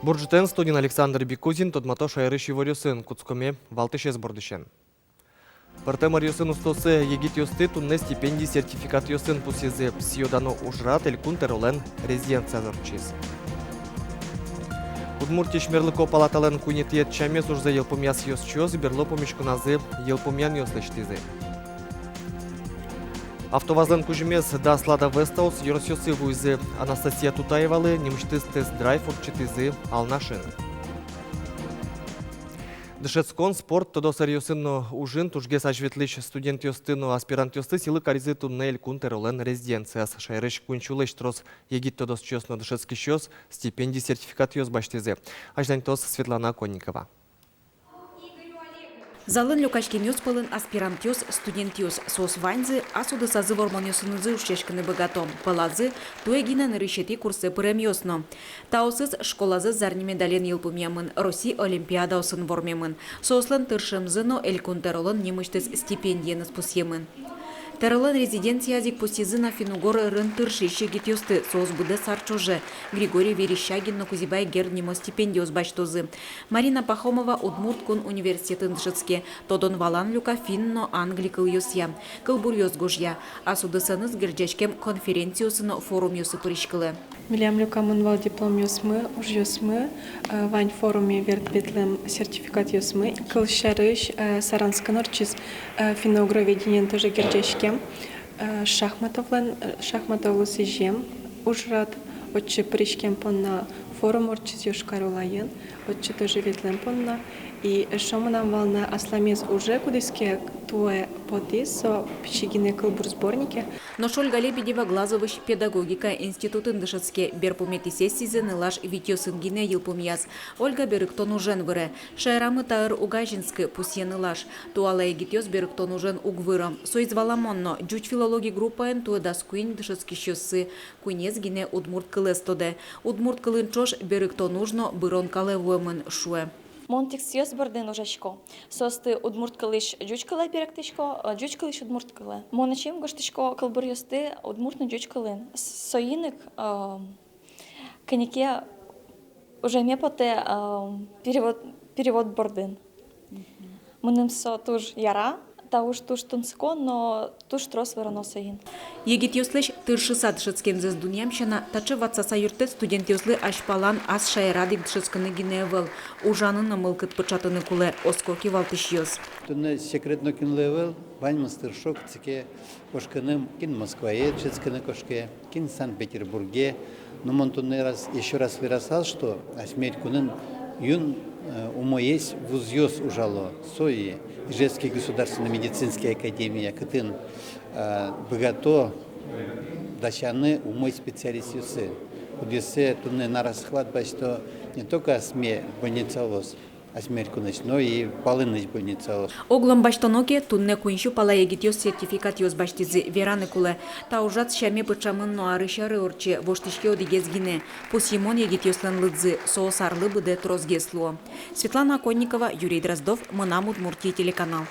Буржитен студент Александр Бекузин тодмато шайрыш ворюсын куцкоме валтышес бордышен. Партемар юсын устосы егит юсты тунне стипендий сертификат юсын пусезе сиодано ужрат элькунтер олен резиденция зорчиз. Удмуртия шмерлыко палатален кунетиет чамес ужзе елпомяс юсчоз берло помешкуназы елпомян юслештизе. Автовазлен кужемес да слада вестаус юросюсы вуйзы Анастасия Тутаевалы немштыз тест-драйв урчитызы алнашын. Дышецкон спорт тодосар юсынно ужин тужгес ажветлыш студент юстыно аспирант юсты силы каризы туннель кунтеролен резиденцияс шайрыш кунчулыш трос егит тодос чёсно дышецкий щёс стипендий сертификат юс баштызе. Аждантос Светлана Конникова. Залын люкачкемёс пылын аспирантёс, студентёс сос ваньзы, асуды сазы вормонёсынызы ушешканы богатом. Пылазы туэгинен рышети курсы пырэмёсно. Таусыз школазы зарниме дален елпумемын, Роси олимпиада осын вормемын. Сослын тыршымзыно элькунтеролын немыштыз стипендиеныз пусемын. Терылын резиденциязик пустизына финугоры рын тыршище гитёсты соос буде сарчоже. Григорий Верещагин Кузибай гернемо стипендиоз баштозы. Марина Пахомова Удмурткун университетын дышыцке. Тодон валан люка финно англикыл юсья. Кылбур юзгужья. Асудысыныз герджешкем конференциосыно форум юсы пырышкылы. Милям люка мынвал диплом юсмы, уж юсмы, вань форуме вертбетлем сертификат юсмы. Кылшарыш Саранскан орчиз финогроведениен тоже герджешке. Шахматовлы сижем, ужрат, отче пришкем понна форум орчиз юшкарулайын, отче тоже ветлем понна. И шоманам волна асламез уже кудыске туэ подисо пчигине кылбур сборнике. Но Шольга Лебедева Глазовыш педагогика институтын дышыцке берпумети сессизы нылаш витёсынгине елпумяз. Ольга Берыктон ужен выры. Шайрамы таыр угажинскі пусьенылаш. Туала егитёс Берыктон ужен угвыром. Соизваламонно джуч филологи группаен туэ даскуин дышыцки щёсы. Кунез гине удмурт кылестоде. Удмурт кылын чош Берыктон ужно бырон калевуэмын шуэ. Монтексиос борден ужашко. Состы удмурткалыш джучкала перектишко, джучкалыш удмурткала. Моначим гоштишко калбурьосты удмуртно джучкалын. Соиник канике уже мепоте перевод борден. Мыным со туж яра. Та уж туш тунско, но туш трос вараносаин. Егит юслыш тыршыса дышыцкен зез дунямщина, тачы ватсаса юрты студент юслы ашпалан ас шайрадик дышыцканы гиневел. Ужанын намылкыт пычатыны куле оскоки валтыш юз. Туне секретно кинлевел, вань мастершок цике кошканым кин Москвае, дышыцканы кошке, кин Санкт-Петербурге. Но он туне раз еще раз выросал, что асмерть кунын юн умоесь вузьёс ужало сои. Ижевский государственный медицинский академия, кытын богато дачаны умой специалистюсы. Удесе туне на расхват, что не только осме больницалос, осмеркуныч, но и палыныч больницалос. Оглом баштоноке тунне куиншу пала егитёс сертификат ёс баштизы вераны куле. Та ужат шаме пычамын ноарышары орче воштышке одигезгине. Пусимон егитёслан лыдзы соосарлы быде трозгеслуо. Светлана Конникова, Юрий Дроздов, Мынам Удмуртия телеканал.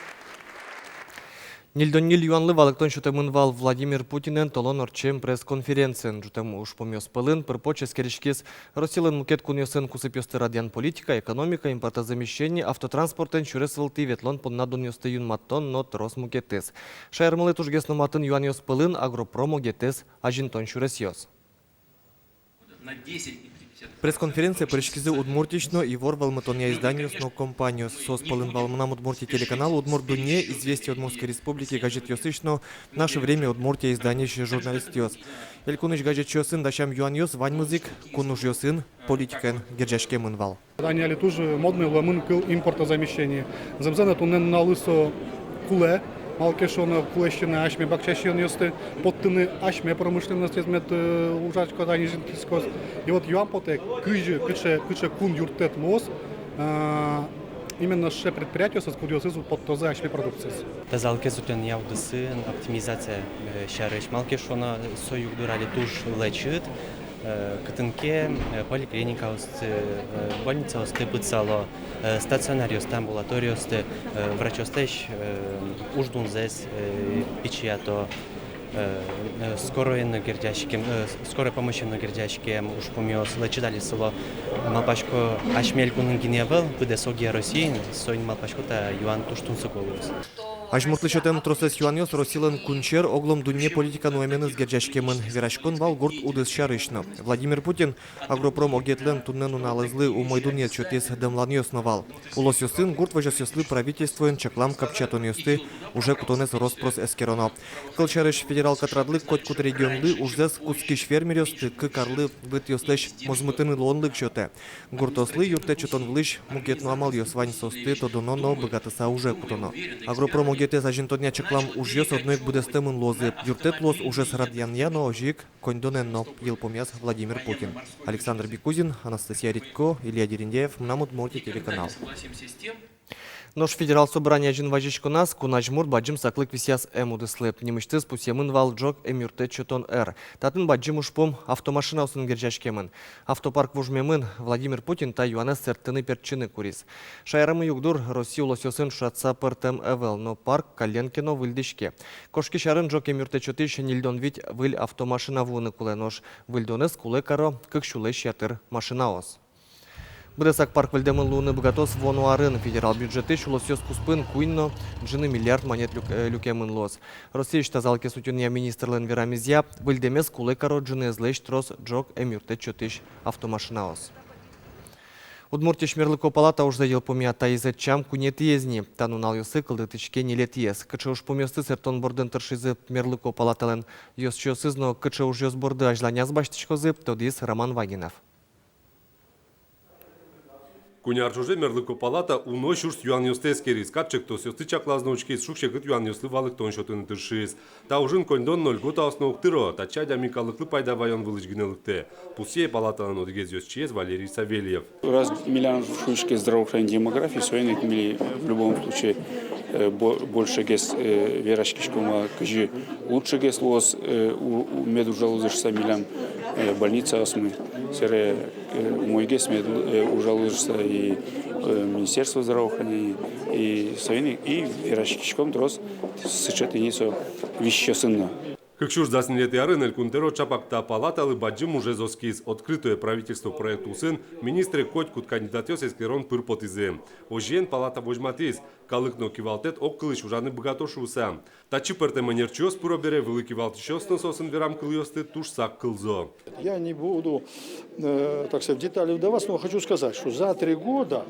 Нильдон-ниль юанлы валыктон шутемынвал Владимир Путинен толон орчем пресс-конференциян жутем ушпомёс пылын пырпочес керешкес Росилын мукет куньосын кусып ёсты радиан политика, экономика, импортозамещение, автотранспортен чурес вылты ветлон поднадон ёсты юнматтон, но трос мукетес. Шайрмылы тужгес номатын юан ёс пылын агропромо гетес ажинтон чурес ёс. Пресс-конференция пришкизы Удмуртично и вор валматония изданию сно компанию сос полын валманам Удмуртия телеканал Удмурт-Дуне, известие Удмуртской республики гаджет ёсышно, наше время Удмуртия издание журналист ёс. Элькуныш гаджет ёсын дашам юан ёс вань музык, кунуш ёсын политикан герджашке мынвал. Даниэле тоже модный ламын кыл импортозамещение. Замзана тунен на лысо куле. Малкешона кулещина ашме бакчащин ёсты, подтыны ашме промышленность измет ужачко данижинтискос. И вот юампоте кыче кун юртет мос именно ше предприятие со скудиосызу под тозе ашме продукции. Тазалке сутен явдысы оптимизация шарыш малкешона союгдурали туш лечит. Кытынке поликлиника осты, больница осты пыцало, стационариос, амбулаториосты, врачостеч уждунзес, пичиато, скорой помощи на гердяшкем уж помёс лечидали село малпашко ашмелькунун гиневел выде согия России сойн малпашко та юан туштун соколус. Ажмуртлышетем тросес юаньос Росилен кунчер оглом дунье политика нуэменыз герджашкемын верашкон вал гурт удыс шарышно. Владимир Путин агропром огетлен туннену налызлы у мойдунье чотес демланьос новал. Улос юсын гурт важас юслы правительствуен чаклам капчатон юсты уже кутонес роспрос эскероно. Кылчарыш федерал катрадлы котькут регионлы ужзес кускиш фермерёсты кыкарлы выт юслеш мозмытыны лонлык чоте. Гуртослы юрте чотон влыш мукетну амал юсвань состы тодононо богатыса уже кутоно. Агропром огете за жинтодня чаклам ужьёс одноек буде стемын лозы. Юртет лоз уже с радьяньяно ожик коньдоненно елпомяс Владимир Путин. Александр Бикузин, Анастасия Редько, Илья Дерендеев, Мнамут Морти, телеканал. Нож федерал собрания жин важичко нас, кунажмур баджим саклык висяс эмудыслып. Немышты спусемын вал джок эмюрте чотон эр. Татын баджим ушпом автомашина усын герджашкемын. Автопарк вужмемын Владимир Путин та юанес сертыны перчины курис. Шайрамы югдур Россия улосёсын шатса пыртем эвел, но парк Коленкино выльдышке. Кошки шарын джок эмюрте чотыш нильдон вить выль автомашина вуны куле нож. Выльдонес куле каро, кык шуле щатыр машинаос. Бдесак парк вельдемын луны богатос вонуарын федерал бюджеты шулосёс куспын куйно джины миллиард монет люкемын лос. Россия штазалки сутюния министрлен верамизя вельдемес кулы каро джины злещ трос джок эмюрте чотыш автомашинаос. Удмуртия шмерлыко палата уж задел помя таизет чам кунет езни. Танунал юсы кылдытычке не лет ез. Кыча уж помёсты сертон бордын тыршизы мерлыко палатален. Ёс чёсызно кыча уж ёс борды ажланяз баштычкозы, тодис Роман Вагинов. Кунярчуже мерлыко палата уно шурс юаньостескерис, капчек то сёсты чаклазноучкес шукшекыт юаньосты валык тоншотын тыршис. Та ужин кондон ноль гота основктыро, та чадя микалыклы пайдавайон вылычгинелыкте. Пусие палатанын одигез ёсчез Валерий Савельев. Раз миллион шушки здравоохранения демографии, свои в любом случае больше гес верашки школа, кажи лучше гес лос у меду жалузышься миллион больница осмы. Сере мой гес мед ужалузышься и Министерство здравоохранения и свои и верашки шком трос сочетание вещи сына. Как шур заснилеты аренель кунтеро чапакта палаталы баджим уже зоскиз. Открытое правительство проекту сын министры котькут кандидатёс эскерон пырпотизе. Ожен палата вожматис, калыкно кивалтет оккылыш ужаны богатошуса. Тачи перте манерчос пуробере великий валтичос нососын верам кыльосты туш сак кылзо. Я не буду, так сказать, в детали вдаваться, но хочу сказать, что за 3 года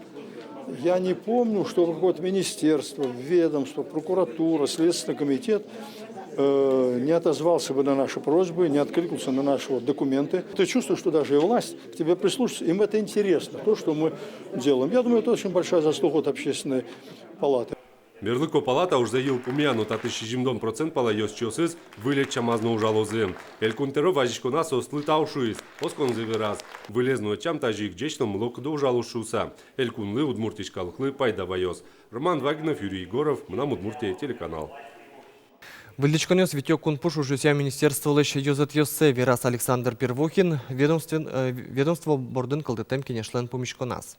я не помню, что какое-то министерство, ведомство, прокуратура, Следственный комитет не отозвался бы на наши просьбы, не откликнулся на наши документы. Ты чувствуешь, что даже и власть к тебе прислушивается, им это интересно, то, что мы делаем. Я думаю, это очень большая заслуга от общественной палаты. Мерлыко палата уж заел пумяну, таты шижимдон процент пала ёс чёсыз, вылет чамазно ужалозы. Эль кунтеро важичко нас остлы таушуиз, оскон раз, вылезну чам тажик джечном локдо ужалушуса. Эль кунлы удмуртичкалыклы пайдавайос. Роман Вагинов, Юрий Егоров, Мнам Удмуртия, телеканал. Вылечконёс Витёк Кунпуш уже министерство леща Йозет Йоссе Верас Александр Первухин ведомство бордын кылдытем кенешлен помешконас.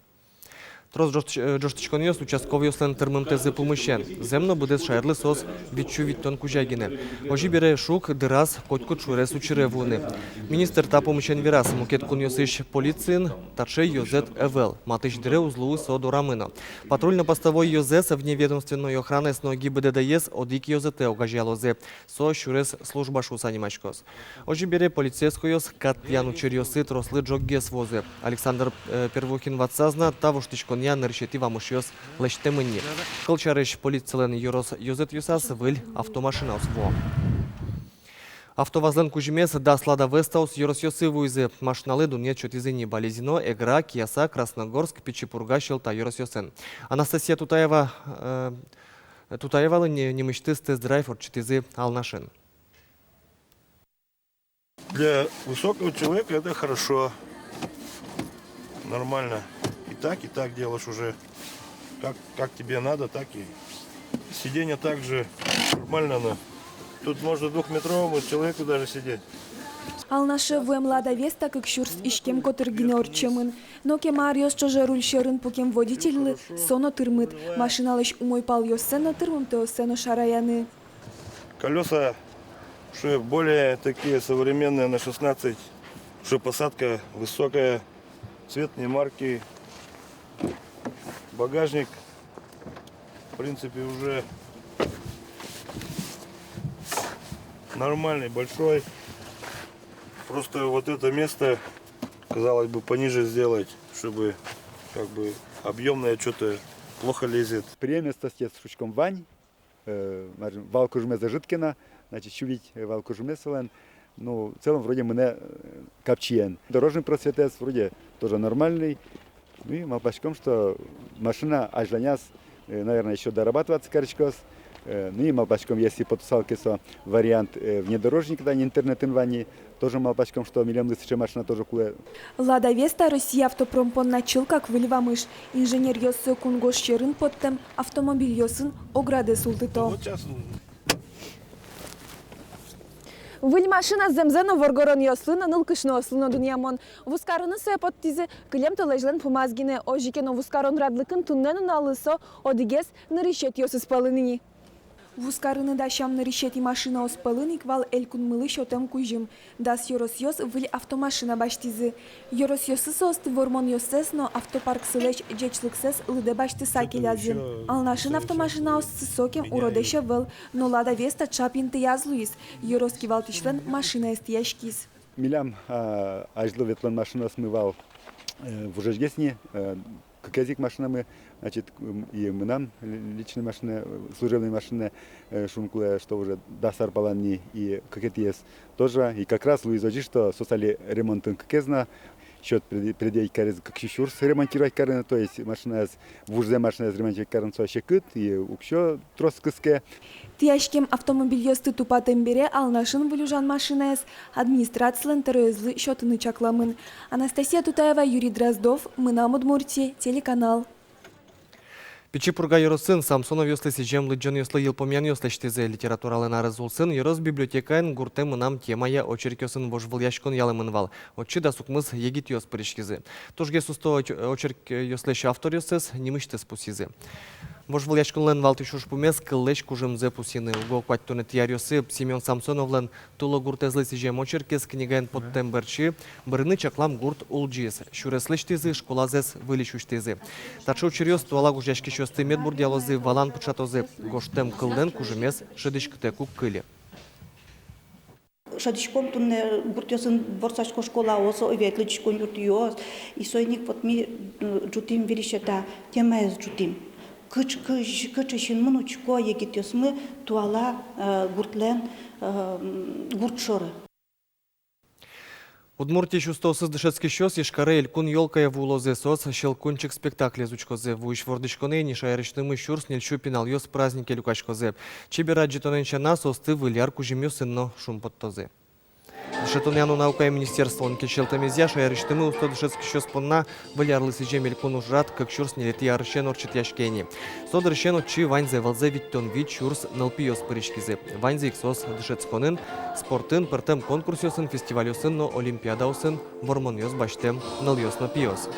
Трос жоштичконёс участковый ослен термымтезы пулмышен. Земно буде шайрлы сос витчу виттон кужагине. Ожи бере шук дырас котькут шурес учеревуны. Министр та помышен Верас мукет куньосыш полицин таче Йозет Эвел. Матыш дыре узлуы соду рамына. Патрульно-постовой Йозес вневедомственной охраны с ноги БДДС одик Йозете огажалозе. Со шурес служба шусанимачкос. Ожи бере полицейскойос катьяну черьосы трослы джоггес возе. Александр Первухин ватсазна тавуштичкон я наречетива мушьёс лештемыни. Кылчарыш полицелен Йорос Йозет Юсас выль автомашина осво. Автовазлен кужимес да слада вестаус Йоросьосы вуйзе. Машиналы дунье чотизени Болезино, Эгра, Кияса, Красногорск, Печипурга, Щелта, Йоросьосен. Анастасия Тутаева не мечты с тест-драйв от чотизы Алнашин. Для высокого человека это хорошо, нормально. И так делаешь уже, как тебе надо, так и сиденье также нормально. Тут можно 2-метровому человеку даже сидеть. Алнашы млада веста, как шурс ишкем котыргине орчемын. Но кемариос чоже руль шерын покем водительлы, соно тырмыт. Машиналыш умой пал йоссено тырмым теоссено шараяны. Колеса Уже более такие современные на 16, уже посадка высокая, цвет не марки, багажник, в принципе, уже нормальный, большой. Просто вот это место, казалось бы, пониже сделать, чтобы как бы объемное что-то плохо лезет. Приемство с шучком Вань, валку жме зажиткина, значит, чувить валку жме селен. Ну, в целом, вроде мне капчиен. Дорожный просветец вроде тоже нормальный. Ну и малпачком, что машина аж для нас, наверное, еще дорабатываться корочкос. Ну и малпачком, если потусалки со вариант внедорожника, да, не интернет-инвани, тоже малпачком, что миллион лысый машина тоже куле. Лада Веста Россия автопром начал как выльвамыш. Инженер йосы кунгош черын поттем, автомобиль йосын ограды султыто. Выль машина земзено воргорон йослына нылкышно ослыно дуньямон. Вускарыны сое поттизе кылем толежлен помазгине ожикено вускарон радлыкын туннену алысо одигес нырышет йосы спалыныни. Вускарыны да шамны решети машина оспалыник вал элькун мылы шотем кужим. Дас йоросьёс выль автомашина баштизы. Йоросьёсы состы вормон йосес, но автопарк сылеч джечлыксес лыде башты сакелязы. Алнашын автомашина оссы сокем уродеша выл, но Лада Веста чапинты язлуис. Йороски валтишлен машина эстияшкиз. Милям ажлы ветлен машина смывал в ужежгесне, как язык машинами, значит, и мы нам личные машины, служебные машины, шункуле, что уже дасар балани и как это есть тоже. И как раз Луизоджи, что создали ремонтын какезна, счет предъявить карез как щурс ремонтировать карен, то есть машина в уже машина ремонтировать карен соощекыт и укщо троскыске. Тияшкем автомобиль йосты тупатым бере алнашын вылюжан машинаес администрациялен терезлы счетыны чакламын. Анастасия Тутаева, Юрий Дроздов, мы на Удмуртии, телеканал. Пичипурга йоросын Самсонов йослы сижем лыджон йослы елпомян йослыштезе литературалы нарызулсын йорос библиотекайн гуртем нам темая очеркёсын божвыл яшкон ялымынвал. Отчы да сукмыз егит йос пырышкизы. Тожге сусто очерк йослыш автор йосыз немыштес пусизы. Божвыл яшконлен валтышуш пумес кыллеш кужымзе пусины. Уго кваттоны тиарьосы Семен Самсоновлен туло гуртезлы сижем очеркес книгайн подтем берчи бырны чаклам гурт улджиз. Шуреслыштезы школазес вылишуштезы. Тачо чирьос туала гужяшки шосты медбурдиалозы валан пучатозы гоштем кылден кужымес шедышкте кук кыли. Шадишком тунне гуртёсын борсашко школа осо оветличкон юртиос и сойник вот ми жутим виришета темез жутим. Кычышын мунучко егитёс мы туала гуртлен гуртшоры. Удмуртии шустосыз дышецкий щос ешкаре элькун ёлкая в улозе сос щелкунчик спектакле зучкозе вуиш вордышконе нишайрышнымы щурс нельчу пинал ёс празднике люкашкозе. Чебера джитоненчана состы выляр кужемёсынно шумпоттозе. Дышетоняну наукая министерство он кечелтамезя шайрыштымы усто дышецкий щос понна вылярлы сижем элькун ужрат как щурс нелети арышен орчит яшкени. Содыр рышен отчи ваньзе валзе виттон вид щурс нылпиёс пырышкизе. Ваньзе иксос дышецконын спортын пыртем конкурсёсын фестивалёсын но олимпиадаосын вормонёс баштем нылёсно пиёс.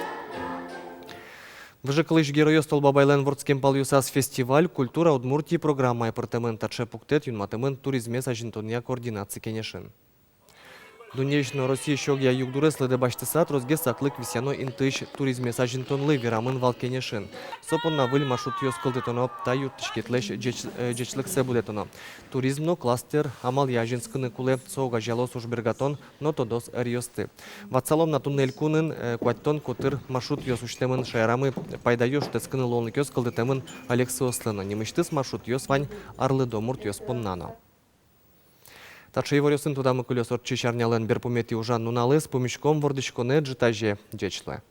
Выжекалыш героёс толбабайлен вордскем палюсас фестиваль культура Удмуртии программа апартамент таче пуктет юнматымын туризме сажинтония координации кенешин. Дунейшно Россия щогья югдурес лыды баштысат розге саклык висяно интыш туризме сажинтонлы верамын валкенешин. Сопонна выль маршрут ёс кылдытоно таю тышкетлеш джечлыксе будетоно. Туризмно кластер амал яжинскыны куле соуга жалос ужбергатон но тодос риосты. Ватсалом на туннель кунын кваттон котыр маршрут ёс уштемын шайрамы пайдайош тескыны лолнык ёс кылдытемын Алексы Ослыно. Немыштыс маршрут ёс вань арлы домурт ёс поннано. Таче йворёсын туда мы кулёс отчи чарнялен берпумети ужан нуналыс помешком вордышконе джитаже джечле.